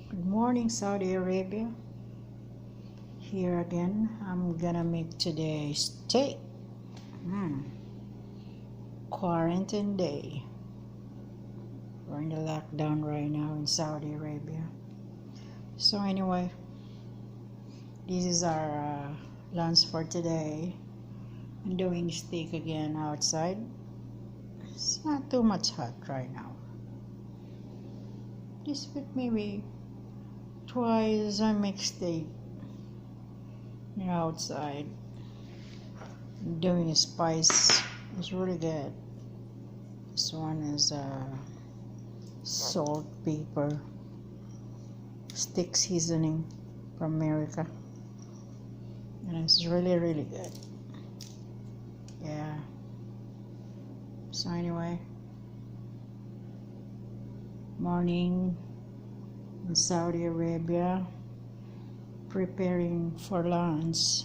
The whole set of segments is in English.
Good morning, Saudi Arabia. Here again, I'm gonna make today steak. Quarantine day. We're in the lockdown right now in Saudi Arabia. So anyway, this is our lunch for today. I'm doing steak again outside. It's not too much hot right now. This week maybe twice I make steak outside. I'm doing a spice. It's really good. This one is salt, pepper, stick seasoning from America, and it's really good. Yeah. So anyway, morning in Saudi Arabia, preparing for lunch.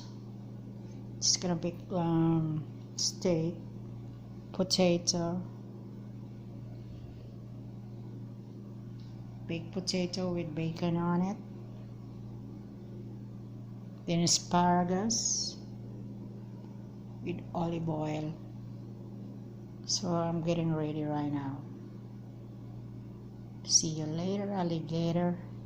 It's gonna be steak, potato, baked potato with bacon on it, then asparagus with olive oil. So I'm getting ready right now. See you later, alligator.